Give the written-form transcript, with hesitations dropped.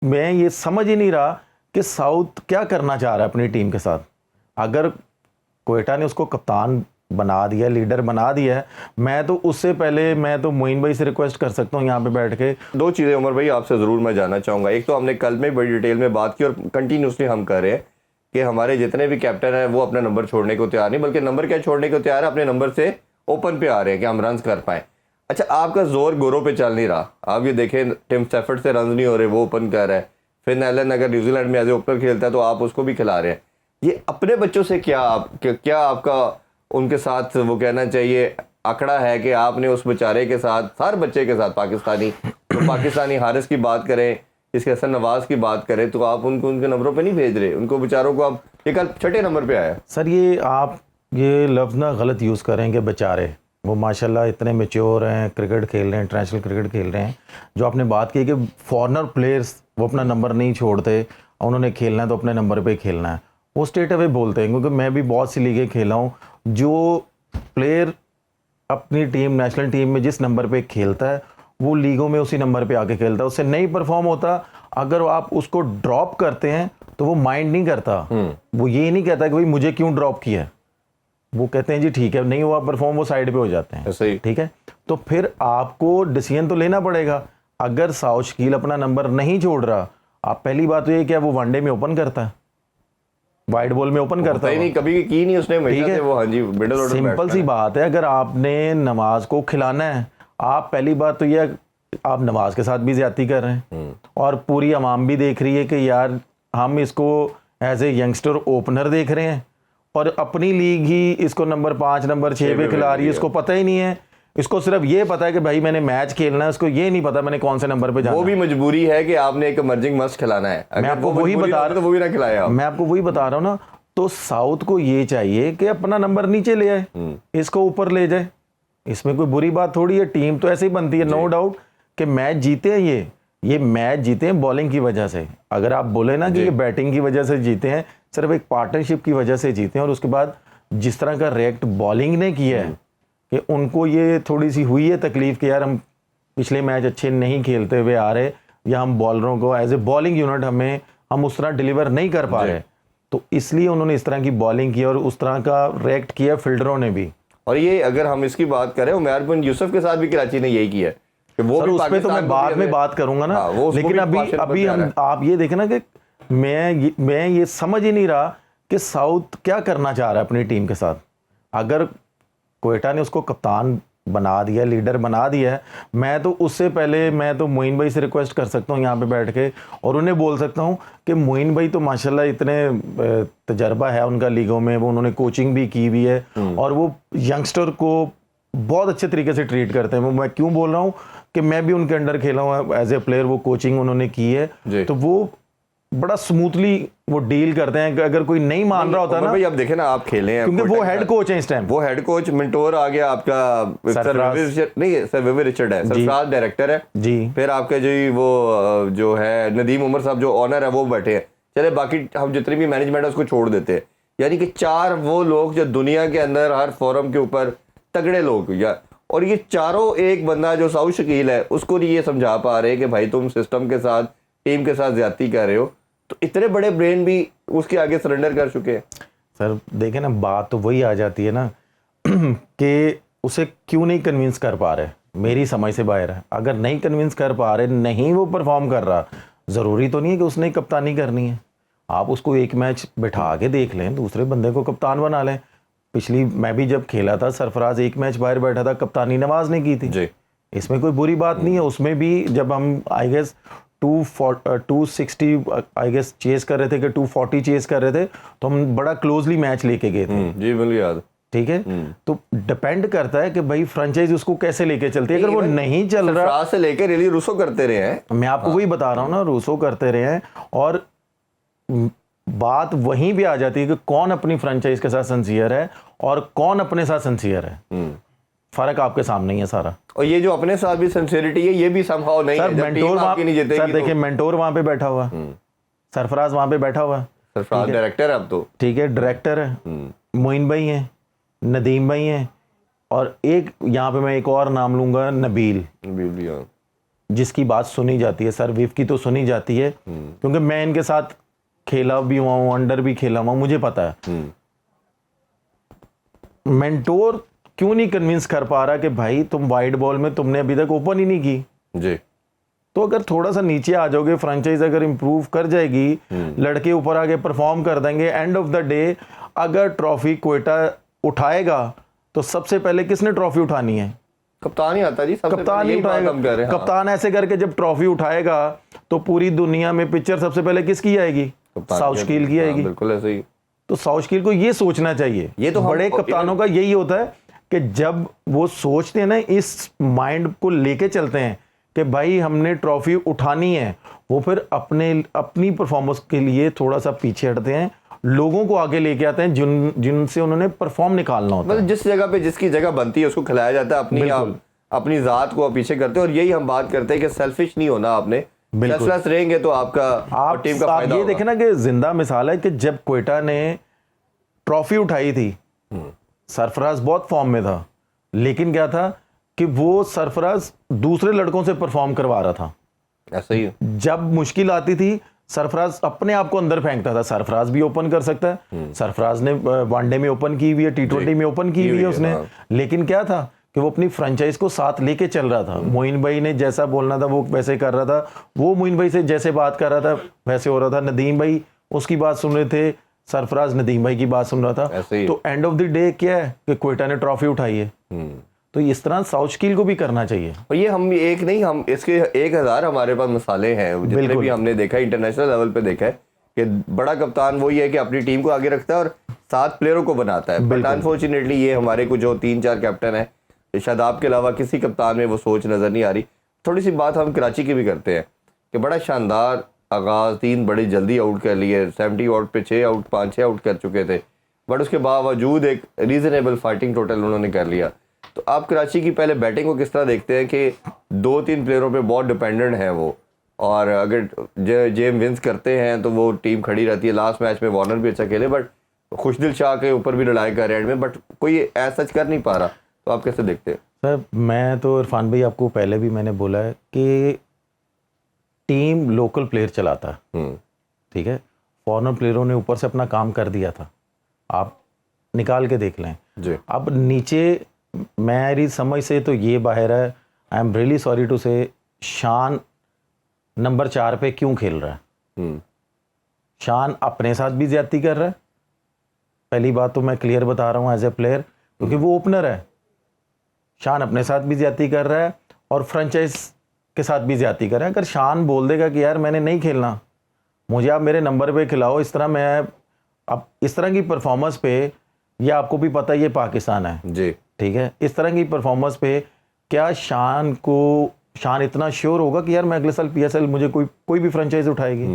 میں یہ سمجھ ہی نہیں رہا کہ ساؤتھ کیا کرنا چاہ رہا ہے اپنی ٹیم کے ساتھ. اگر کوئٹہ نے اس کو کپتان بنا دیا, لیڈر بنا دیا ہے, میں تو اس سے پہلے میں تو معین بھائی سے ریکویسٹ کر سکتا ہوں یہاں پہ بیٹھ کے. دو چیزیں عمر بھائی آپ سے ضرور میں جاننا چاہوں گا. ایک تو ہم نے کل میں بڑی ڈیٹیل میں بات کی اور کنٹینیوسلی ہم کر رہے ہیں کہ ہمارے جتنے بھی کیپٹن ہیں وہ اپنا نمبر چھوڑنے کو تیار نہیں, بلکہ نمبر کیا چھوڑنے کو تیار ہے, اپنے نمبر سے اوپن پہ آ رہے ہیں کہ ہم رنز کر پائیں. اچھا آپ کا زور گورو پہ چل نہیں رہا, آپ یہ دیکھیں ٹیم سٹیفرڈ سے رنز نہیں ہو رہے, وہ اوپن کر رہا ہے. فن ایلن اگر نیوزی لینڈ میں ایز اے اوپنر کھیلتا ہے تو آپ اس کو بھی کھلا رہے ہیں. یہ اپنے بچوں سے کیا آپ کا ان کے ساتھ وہ کہنا چاہیے آکڑا ہے کہ آپ نے اس بیچارے کے ساتھ, ہر بچے کے ساتھ پاکستانی حارث کی بات کریں, اس کے حسن نواز کی بات کریں, تو آپ ان کو ان کے نمبروں پہ نہیں بھیج رہے, ان کو بیچاروں کو. آپ یہ کل 6 نمبر پہ آیا سر, یہ آپ یہ لفظ نہ غلط یوز کریں کہ بیچارے, وہ ماشاءاللہ اتنے میچور ہیں, کرکٹ کھیل رہے ہیں, انٹرنیشنل کرکٹ کھیل رہے ہیں. جو آپ نے بات کی کہ فارنر پلیئرز وہ اپنا نمبر نہیں چھوڑتے, انہوں نے کھیلنا ہے تو اپنے نمبر پہ کھیلنا ہے, وہ اسٹریٹ اوے بولتے ہیں. کیونکہ میں بھی بہت سی لیگیں کھیلا ہوں, جو پلیئر اپنی ٹیم نیشنل ٹیم میں جس نمبر پہ کھیلتا ہے وہ لیگوں میں اسی نمبر پہ آ کے کھیلتا ہے, اس سے نہیں پرفارم ہوتا. اگر آپ اس کو ڈراپ کرتے ہیں تو وہ مائنڈ نہیں کرتا, وہ یہ نہیں کہتا کہ بھائی مجھے کیوں ڈراپ کیا ہے, وہ کہتے ہیں جی ٹھیک ہے, نہیں ہوا پرفارم, وہ سائڈ پہ ہو جاتے ہیں. ٹھیک ہے, تو پھر آپ کو ڈیسیژن تو لینا پڑے گا. اگر ساؤتھ شکیل اپنا نمبر نہیں چھوڑ رہا, آپ پہلی بات تو یہ کہ وہ ون ڈے میں اوپن کرتا ہے, وائٹ بال میں اوپن کرتا ہے, نہیں کبھی کی نہیں اس نے. ٹھیک ہے, وہ ہاں جی سمپل سی بات ہے. اگر آپ نے نواز کو کھلانا ہے, آپ پہلی بات تو یہ آپ نواز کے ساتھ بھی زیادتی کر رہے ہیں, اور پوری عوام بھی دیکھ رہی ہے کہ یار ہم اس کو ایز اے ینگسٹر اوپنر دیکھ رہے ہیں, اور اپنی لیگ ہی اس کو نمبر 5 نمبر 6 پہ کھلا رہی ہے. اس کو پتہ ہی نہیں ہے, اس کو صرف یہ پتا ہے کہ بھائی میں نے میچ کھیلنا ہے, اس کو یہ نہیں پتا میں نے کون سے نمبر پہ جانا ہے. وہ بھی مجبوری ہے کہ آپ نے ایک ایمرجنگ مسٹ کھلانا ہے. میں آپ کو وہی بتا رہا ہوں, وہ بھی نہ کھلایا, میں آپ کو وہی بتا رہا ہوں نا. تو ساؤتھ کو یہ چاہیے کہ اپنا نمبر نیچے لے آئے, اس کو اوپر لے جائے. اس میں کوئی بری بات تھوڑی ہے, ٹیم تو ایسے ہی بنتی ہے. نو ڈاؤٹ کہ میچ جیتے ہیں, یہ میچ جیتے ہیں بالنگ کی وجہ سے. اگر آپ بولیں نا کہ یہ بیٹنگ کی وجہ سے جیتے ہیں, صرف ایک پارٹنرشپ کی وجہ سے جیتے ہیں. اور اس کے بعد جس طرح کا ریئیکٹ بالنگ نے کیا ہے کہ ان کو یہ تھوڑی سی ہوئی ہے تکلیف کہ یار ہم پچھلے میچ اچھے نہیں کھیلتے ہوئے آ رہے, یا ہم بالروں کو ایز اے بالنگ یونٹ ہم اس طرح ڈیلیور نہیں کر پا رہے, تو اس لیے انہوں نے اس طرح کی بالنگ کی اور اس طرح کا ریئیکٹ کیا فیلڈروں نے بھی. اور یہ اگر ہم اس کی بات کریں, عمیر بن یوسف کے ساتھ بھی کراچی نے یہی کیا ہے. وہ اس پہ تو میں بعد میں بات کروں گا نا, لیکن ابھی ہم آپ یہ دیکھیں نا کہ میں یہ سمجھ ہی نہیں رہا کہ ساؤتھ کیا کرنا چاہ رہا ہے اپنی ٹیم کے ساتھ. اگر کوئٹہ نے اس کو کپتان بنا دیا, لیڈر بنا دیا ہے, میں تو اس سے پہلے میں تو معین بھائی سے ریکویسٹ کر سکتا ہوں یہاں پہ بیٹھ کے, اور انہیں بول سکتا ہوں کہ معین بھائی تو ماشاءاللہ اتنے تجربہ ہے ان کا لیگوں میں, وہ انہوں نے کوچنگ بھی کی ہوئی ہے, اور وہ ینگسٹر کو بہت اچھے طریقے سے ٹریٹ کرتے ہیں. میں کیوں بول رہا ہوں کہ میں بھی ان کے انڈر کھیلا ہوں ایز اے پلیئر, وہ کوچنگ انہوں نے کی ہے, تو وہ بڑا سموتھلی وہ ڈیل کرتے ہیں. کہ اگر کوئی نہیں مان رہا ہوتا نا, اب دیکھیں نا آپ کھیلے ہیں, کیونکہ وہ ہیڈ کوچ ہیں اس ٹائم, وہ ہیڈ کوچ منٹور آ گیا آپ کا, سر ویوی رچرڈ ہے, سرفراز ڈائریکٹر ہے جی, پھر آپ کے وہ جو ہے ندیم عمر صاحب جو آنر ہے وہ بیٹھے ہیں. چلے باقی ہم جتنی بھی مینجمنٹ ہے اس کو چھوڑ دیتے ہیں. یعنی کہ 4 وہ لوگ جو دنیا کے اندر ہر فورم کے اوپر تگڑے لوگ, اور یہ چاروں ایک بندہ جو ساؤتھ شکیل ہے اس کو نہیں یہ سمجھا پا رہے کہ بھائی تم سسٹم کے ساتھ ٹیم کے ساتھ زیادتی کر رہے ہو. تو اتنے بڑے برین بھی اس کے آگے سرنڈر کر چکے ہیں. سر دیکھیں نا, بات تو وہی آ جاتی ہے نا کہ اسے کیوں نہیں کنونس کر پا رہے, میری سمجھ سے باہر ہے. اگر نہیں کنونس کر پا رہے, نہیں وہ پرفارم کر رہا, ضروری تو نہیں ہے کہ اس نے کپتانی کرنی ہے. آپ اس کو ایک میچ بٹھا کے دیکھ لیں, دوسرے بندے کو کپتان بنا لیں. پچھلی میں بھی جب کھیلا تھا, سرفراز ایک میچ باہر بیٹھا تھا, کپتانی نواز نے کی تھی, اس میں کوئی بری بات نہیں ہے. اس میں بھی جب ہم آئی گیس 260 آئی گیس چیز کر رہے تھے کہ 240 چیز کر رہے تھے, تو ہم بڑا کلوزلی میچ لے کے گئے تھے. جی بالکل یاد. ٹھیک ہے, تو ڈپینڈ کرتا ہے کہ بھائی فرنچائز اس کو کیسے لے کے چلتی ہے. اگر وہ نہیں چل رہا سے لے کے ریلی روسو کرتے رہے ہیں, میں آپ کو وہی بتا رہا ہوں نا, روسو کرتے رہے ہیں, اور بات وہیں بھی آ جاتی ہے کہ کون اپنی فرنچائز کے ساتھ سنسیئر ہے اور کون اپنے ساتھ سنسیئر ہے. فرق آپ کے سامنے ہی ہے سارا. اور یہ جو اپنے ساتھ بھی سنسیئرٹی ہے یہ بھی سم ہاؤ نہیں ہے. مینٹور سر دیکھیں, مینٹور وہاں پہ بیٹھا ہوا ہے, سرفراز وہاں پہ بیٹھا ہوا ہے, سرفراز ڈائریکٹر ہے اب تو, ٹھیک ہے, ڈائریکٹر ہے, معین بھائی ہیں, ندیم بھائی ہیں, اور ایک یہاں پہ میں ایک اور نام لوں گا, نبیل. جس کی بات سنی جاتی ہے. سر ویف کی تو سنی جاتی ہے کیونکہ میں ان کے ساتھ کھیلا بھی ہوا ہوں, انڈر بھی کھیلا ہوا ہوں, مجھے پتا ہے. مینٹور کیوں نہیں کنونس کر پا رہا کہ بھائی تم وائڈ بال میں تم نے ابھی تک اوپن ہی نہیں کی. جی تو اگر تھوڑا سا نیچے آ جاؤ گے, فرنچائز اگر امپروو کر جائے گی, لڑکے اوپر آگے پرفارم کر دیں گے, اینڈ آف دا ڈے اگر ٹرافی کوئٹہ اٹھائے گا تو سب سے پہلے کس نے ٹرافی اٹھانی ہے؟ کپتان ہی آتا جی, کپتان ہی اٹھائے گا. کپتان ایسے کر کے جب ٹرافی اٹھائے گا تو پوری دنیا میں پکچر سب سے پہلے کس کی آئے گی؟ ساؤتھ شکیل کی آئے گی. بالکل ایسے ہی. تو ساؤتھ شکیل کو یہ سوچنا چاہیے. یہ تو بڑے کپتانوں کا یہی ہوتا ہے کہ جب وہ سوچتے ہیں نا, اس مائنڈ کو لے کے چلتے ہیں کہ بھائی ہم نے ٹرافی اٹھانی ہے, وہ پھر اپنی پرفارمنس کے لیے تھوڑا سا پیچھے ہٹتے ہیں, لوگوں کو آگے لے کے آتے ہیں جن سے انہوں نے پرفارم نکالنا ہوتا ہے. جس جگہ پہ جس کی جگہ بنتی ہے اس کو کھلایا جاتا ہے, اپنی ذات کو پیچھے کرتے ہیں. اور یہی ہم بات کرتے ہیں کہ سیلفش نہیں ہونا آپ نے, سیلفلیس رہیں گے تو آپ کا ٹیم کا فائدہ ہوگا. یہ دیکھیں نا کہ زندہ مثال ہے کہ جب کوئٹہ نے ٹرافی اٹھائی تھی, سرفراز بہت فارم میں تھا, لیکن کیا تھا کہ وہ سرفراز دوسرے لڑکوں سے پرفارم کروا رہا تھا. ایسا ہی جب مشکل آتی تھی سرفراز اپنے آپ کو اندر پھینکتا تھا. سرفراز بھی اوپن کر سکتا ہے, سرفراز نے ون ڈے میں اوپن کی ہوئی ہے, T20 میں اوپن کی ہوئی ہے اس نے, لیکن کیا تھا کہ وہ اپنی فرنچائز کو ساتھ لے کے چل رہا تھا. معین بھائی نے جیسا بولنا تھا وہ ویسے کر رہا تھا, وہ معین بھائی سے جیسے بات کر رہا تھا ویسے ہو رہا تھا. ندیم بھائی اس کی بات سن رہے تھے, سرفراز ندیم بھائی کی بات سن رہا تھا. تو اینڈ آف دی ڈے کیا ہے کہ کوئٹہ نے ٹرافی اٹھائی ہے. تو اس طرح ساؤتھ شکیل کو بھی کرنا چاہیے. اور یہ ہم ایک نہیں, ہم اس کے 1000 ہمارے پاس مثالیں ہیں جتنے بھی ہم نے دیکھا ہے, انٹرنیشنل لیول پہ دیکھا ہے کہ بڑا کپتان وہی ہے کہ اپنی ٹیم کو آگے رکھتا ہے اور 7 پلیئروں کو بناتا ہے. بٹ انفارچونیٹلی یہ ہمارے کو جو 3-4 کیپٹن ہیں, شاداب کے علاوہ کسی کپتان میں وہ سوچ نظر نہیں آ رہی. تھوڑی سی بات ہم کراچی کی بھی کرتے ہیں کہ بڑا شاندار آغاز, 3 بڑی جلدی آؤٹ کر لیے, 70 آؤٹ پہ 6 آؤٹ 5-6 آؤٹ کر چکے تھے, بٹ اس کے باوجود ایک ریزنیبل فائٹنگ ٹوٹل انہوں نے کر لیا. تو آپ کراچی کی پہلے بیٹنگ کو کس طرح دیکھتے ہیں کہ 2-3 پلیئروں پہ بہت ڈپینڈنٹ ہیں وہ, اور اگر جیم ونس کرتے ہیں تو وہ ٹیم کھڑی رہتی ہے. لاسٹ میچ میں وارنر بھی اچھا کھیلے, بٹ خوش دل شاہ کے اوپر بھی لڑائی کر اینڈ میں, بٹ کوئی ایسا کر نہیں پا رہا. تو آپ کیسے دیکھتے ہیں؟ سر میں تو عرفان بھائی آپ کو پہلے بھی میں نے بولا ہے کہ ٹیم لوکل پلیئر چلاتا ہے, ٹھیک ہے, فارنر پلیئروں نے اوپر سے اپنا کام کر دیا تھا, آپ نکال کے دیکھ لیں. جی اب نیچے میری سمجھ سے تو یہ باہر ہے, I am really sorry to say, Shaan number 4 پہ کیوں کھیل رہا ہے؟ شان اپنے ساتھ بھی زیادتی کر رہا ہے, پہلی بات تو میں کلیئر بتا رہا ہوں ایز اے پلیئر, کیونکہ وہ اوپنر ہے. شان اپنے ساتھ بھی زیادتی کر رہا ہے اور فرنچائز کے ساتھ بھی زیادتی کر رہا ہے. اگر شان بول دے گا کہ یار میں نے نہیں کھیلنا, مجھے آپ میرے نمبر پہ کھلاؤ, اس طرح میں اب اس طرح کی پرفارمنس پہ, یہ آپ کو بھی پتہ یہ پاکستان ہے جی, ٹھیک ہے, اس طرح کی پرفارمنس پہ کیا شان اتنا شیور ہوگا کہ یار میں اگلے سال PSL مجھے کوئی بھی فرنچائز اٹھائے گی؟